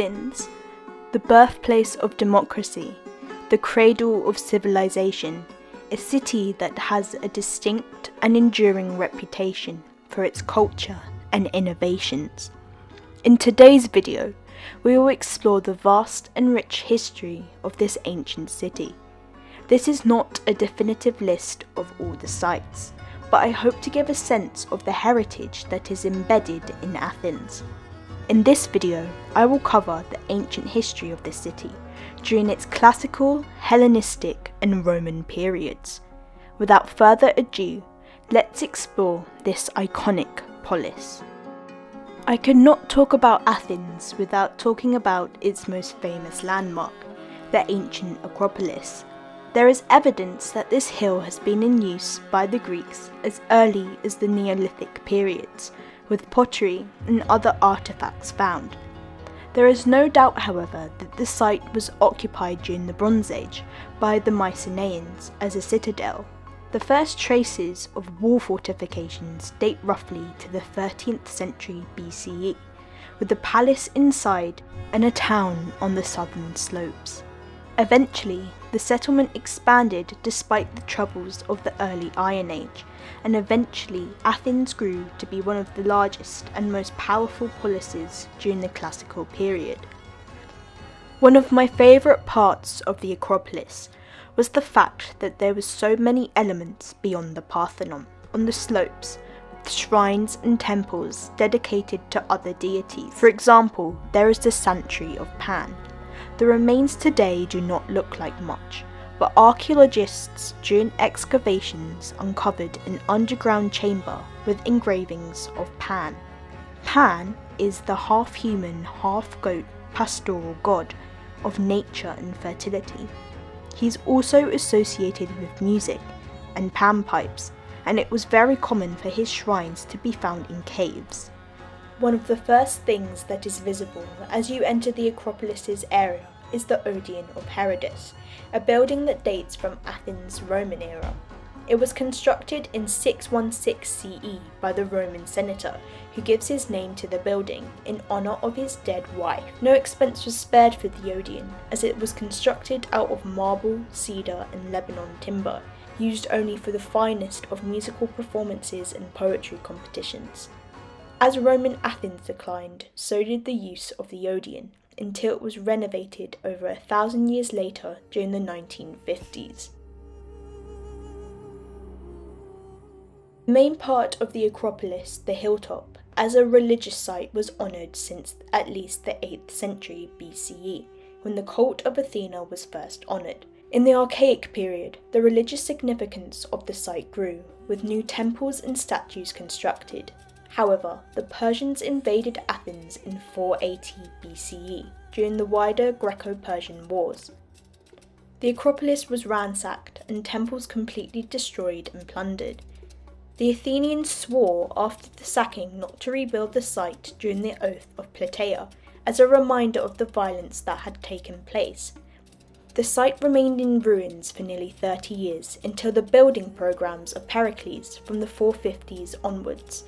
Athens, the birthplace of democracy, the cradle of civilization, a city that has a distinct and enduring reputation for its culture and innovations. In today's video, we will explore the vast and rich history of this ancient city. This is not a definitive list of all the sites, but I hope to give a sense of the heritage that is embedded in Athens. In this video, I will cover the ancient history of this city during its classical, Hellenistic and Roman periods. Without further ado, let's explore this iconic polis. I could not talk about Athens without talking about its most famous landmark, the ancient Acropolis. There is evidence that this hill has been in use by the Greeks as early as the Neolithic periods, with pottery and other artifacts found. There is no doubt, however, that the site was occupied during the Bronze Age by the Mycenaeans as a citadel. The first traces of wall fortifications date roughly to the 13th century BCE, with the palace inside and a town on the southern slopes. Eventually, the settlement expanded despite the troubles of the early Iron Age, and eventually Athens grew to be one of the largest and most powerful polises during the classical period. One of my favourite parts of the Acropolis was the fact that there were so many elements beyond the Parthenon on the slopes, with shrines and temples dedicated to other deities. For example, there is the Sanctuary of Pan. The remains today do not look like much, but archaeologists during excavations uncovered an underground chamber with engravings of Pan. Pan is the half-human, half-goat pastoral god of nature and fertility. He's also associated with music and panpipes, and it was very common for his shrines to be found in caves. One of the first things that is visible as you enter the Acropolis's area is the Odeon of Herodotus, a building that dates from Athens' Roman era. It was constructed in 616 CE by the Roman senator, who gives his name to the building in honour of his dead wife. No expense was spared for the Odeon, as it was constructed out of marble, cedar and Lebanon timber, used only for the finest of musical performances and poetry competitions. As Roman Athens declined, so did the use of the Odeon, until it was renovated over 1,000 years later during the 1950s. The main part of the Acropolis, the hilltop, as a religious site was honoured since at least the 8th century BCE, when the cult of Athena was first honoured. In the Archaic period, the religious significance of the site grew, with new temples and statues constructed. However, the Persians invaded Athens in 480 BCE during the wider Greco-Persian Wars. The Acropolis was ransacked and temples completely destroyed and plundered. The Athenians swore after the sacking not to rebuild the site during the Oath of Plataea, as a reminder of the violence that had taken place. The site remained in ruins for nearly 30 years until the building programs of Pericles from the 450s onwards.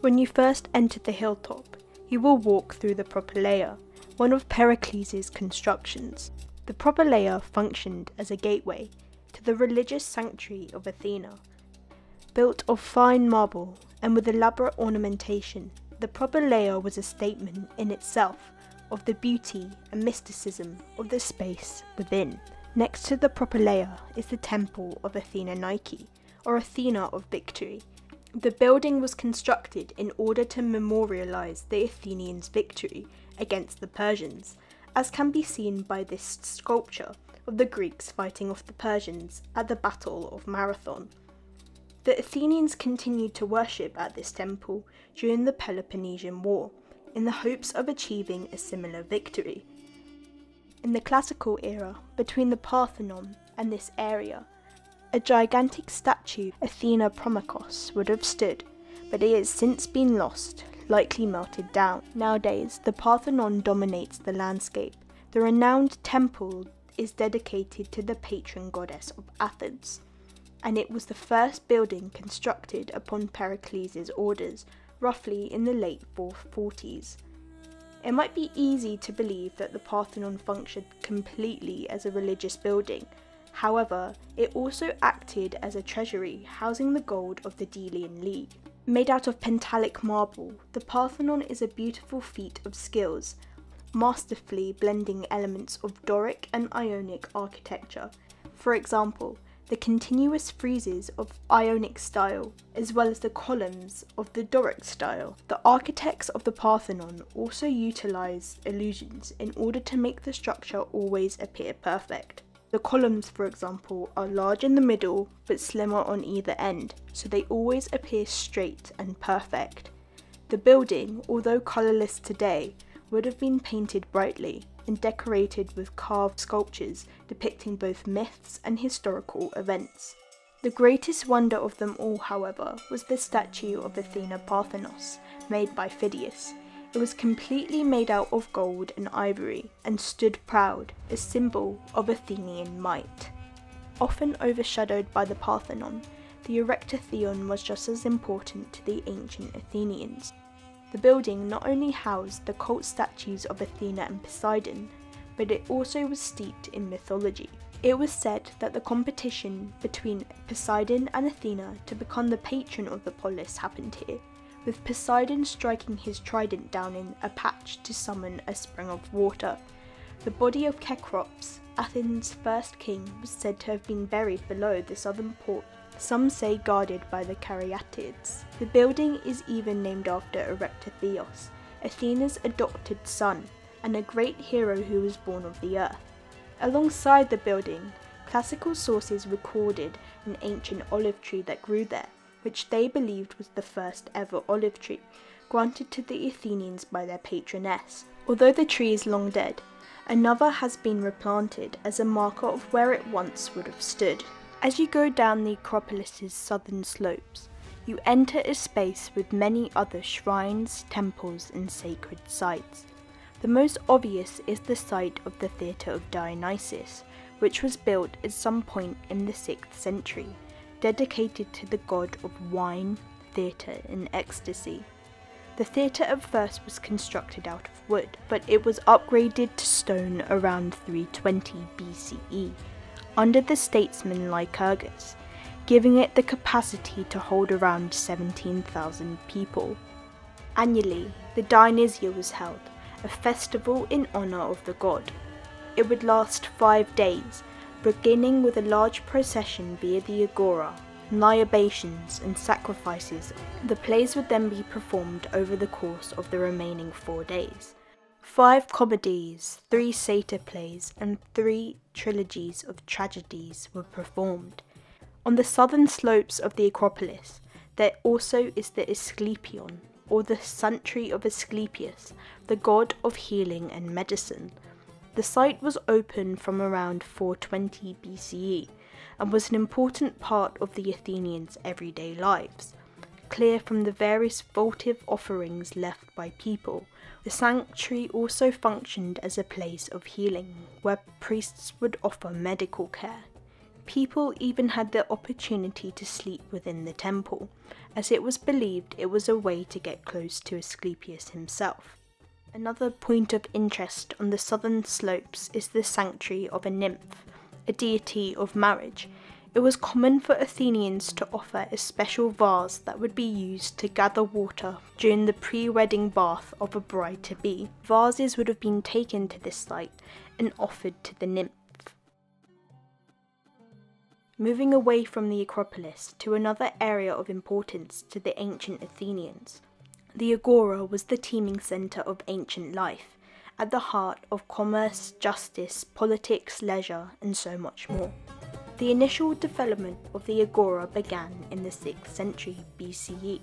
When you first enter the hilltop, you will walk through the Propylaea, one of Pericles' constructions. The Propylaea functioned as a gateway to the religious sanctuary of Athena. Built of fine marble and with elaborate ornamentation, the Propylaea was a statement in itself of the beauty and mysticism of the space within. Next to the Propylaea is the Temple of Athena Nike, or Athena of Victory. The building was constructed in order to memorialise the Athenians' victory against the Persians, as can be seen by this sculpture of the Greeks fighting off the Persians at the Battle of Marathon. The Athenians continued to worship at this temple during the Peloponnesian War, in the hopes of achieving a similar victory. In the classical era, between the Parthenon and this area, a gigantic statue, Athena Promachos, would have stood, but it has since been lost, likely melted down. Nowadays, the Parthenon dominates the landscape. The renowned temple is dedicated to the patron goddess of Athens, and it was the first building constructed upon Pericles' orders, roughly in the late 440s. It might be easy to believe that the Parthenon functioned completely as a religious building. However, it also acted as a treasury housing the gold of the Delian League. Made out of pentalic marble, the Parthenon is a beautiful feat of skills, masterfully blending elements of Doric and Ionic architecture. For example, the continuous friezes of Ionic style, as well as the columns of the Doric style. The architects of the Parthenon also utilised illusions in order to make the structure always appear perfect. The columns, for example, are large in the middle but slimmer on either end, so they always appear straight and perfect. The building, although colourless today, would have been painted brightly and decorated with carved sculptures depicting both myths and historical events. The greatest wonder of them all, however, was the statue of Athena Parthenos, made by Phidias. It was completely made out of gold and ivory, and stood proud, a symbol of Athenian might. Often overshadowed by the Parthenon, the Erector Theon was just as important to the ancient Athenians. The building not only housed the cult statues of Athena and Poseidon, but it also was steeped in mythology. It was said that the competition between Poseidon and Athena to become the patron of the polis happened here, with Poseidon striking his trident down in a patch to summon a spring of water. The body of Cecrops, Athens' first king, was said to have been buried below the southern port, some say guarded by the Caryatids. The building is even named after Erector Theos, Athena's adopted son, and a great hero who was born of the earth. Alongside the building, classical sources recorded an ancient olive tree that grew there, which they believed was the first ever olive tree, granted to the Athenians by their patroness. Although the tree is long dead, another has been replanted as a marker of where it once would have stood. As you go down the Acropolis' southern slopes, you enter a space with many other shrines, temples, and sacred sites. The most obvious is the site of the Theatre of Dionysus, which was built at some point in the 6th century, dedicated to the god of wine, theatre, and ecstasy. The theatre at first was constructed out of wood, but it was upgraded to stone around 320 BCE. Under the statesman Lycurgus, giving it the capacity to hold around 17,000 people. Annually, the Dionysia was held, a festival in honour of the god. It would last 5 days, beginning with a large procession via the Agora, libations and sacrifices. The plays would then be performed over the course of the remaining 4 days. 5 comedies, 3 satyr plays, and 3 trilogies of tragedies were performed. On the southern slopes of the Acropolis, there also is the Asclepion, or the Sanctuary of Asclepius, the god of healing and medicine. The site was open from around 420 BCE, and was an important part of the Athenians' everyday lives. Clear from the various votive offerings left by people, the sanctuary also functioned as a place of healing, where priests would offer medical care. People even had the opportunity to sleep within the temple, as it was believed it was a way to get close to Asclepius himself. Another point of interest on the southern slopes is the sanctuary of a nymph, a deity of marriage. It was common for Athenians to offer a special vase that would be used to gather water during the pre-wedding bath of a bride-to-be. Vases would have been taken to this site and offered to the nymph. Moving away from the Acropolis to another area of importance to the ancient Athenians, the Agora was the teeming centre of ancient life, at the heart of commerce, justice, politics, leisure, and so much more. The initial development of the Agora began in the 6th century BCE.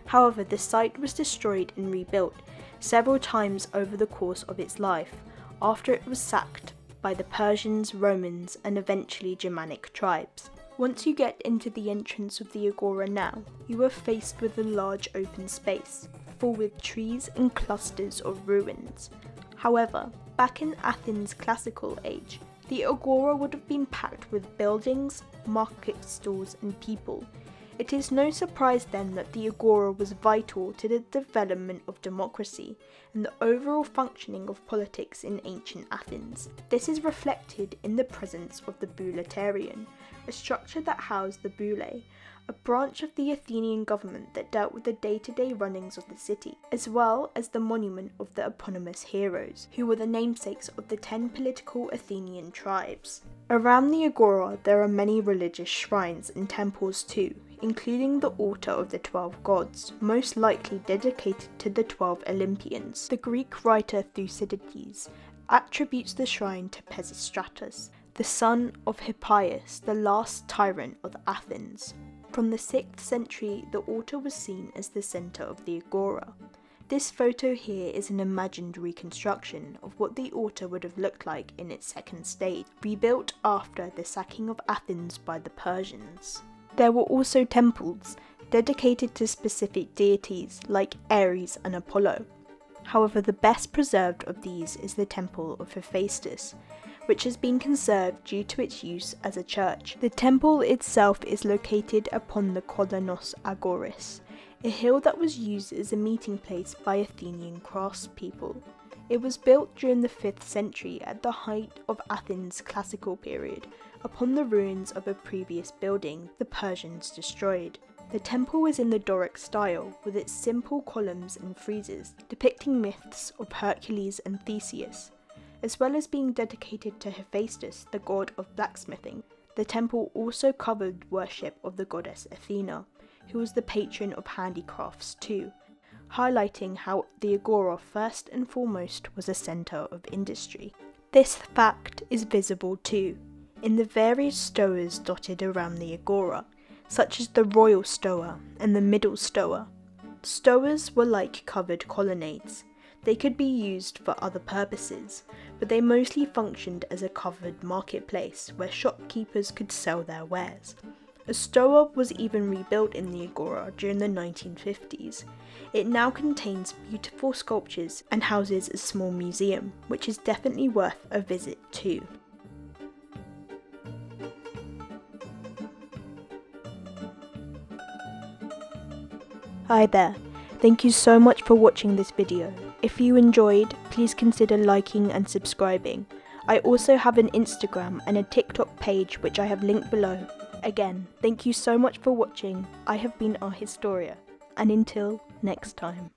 However, the site was destroyed and rebuilt several times over the course of its life, after it was sacked by the Persians, Romans, and eventually Germanic tribes. Once you get into the entrance of the Agora now, you are faced with a large open space, full with trees and clusters of ruins. However, back in Athens' classical age, the Agora would have been packed with buildings, market stalls, and people. It is no surprise then that the Agora was vital to the development of democracy and the overall functioning of politics in ancient Athens. This is reflected in the presence of the Bouleuterion, a structure that housed the Boulei, a branch of the Athenian government that dealt with the day-to-day runnings of the city, as well as the monument of the eponymous heroes, who were the namesakes of the 10 political Athenian tribes. Around the Agora there are many religious shrines and temples too, including the altar of the 12 gods, most likely dedicated to the 12 Olympians. The Greek writer Thucydides attributes the shrine to Pisistratus, the son of Hippias, the last tyrant of Athens. From the 6th century, the altar was seen as the centre of the Agora. This photo here is an imagined reconstruction of what the altar would have looked like in its second stage, rebuilt after the sacking of Athens by the Persians. There were also temples dedicated to specific deities like Ares and Apollo. However, the best preserved of these is the temple of Hephaestus, which has been conserved due to its use as a church. The temple itself is located upon the Kolonos Agoris, a hill that was used as a meeting place by Athenian craftspeople. It was built during the 5th century at the height of Athens' classical period, upon the ruins of a previous building the Persians destroyed. The temple is in the Doric style, with its simple columns and friezes depicting myths of Hercules and Theseus. As well as being dedicated to Hephaestus, the god of blacksmithing, the temple also covered worship of the goddess Athena, who was the patron of handicrafts too, highlighting how the Agora first and foremost was a centre of industry. This fact is visible too in the various stoas dotted around the Agora, such as the Royal Stoa and the Middle Stoa. Stoas were like covered colonnades. They could be used for other purposes, but they mostly functioned as a covered marketplace where shopkeepers could sell their wares. A stoa was even rebuilt in the Agora during the 1950s. It now contains beautiful sculptures and houses a small museum, which is definitely worth a visit too. Hi there, thank you so much for watching this video. If you enjoyed, please consider liking and subscribing. I also have an Instagram and a TikTok page which I have linked below. Again, thank you so much for watching. I have been Our Historia, and until next time.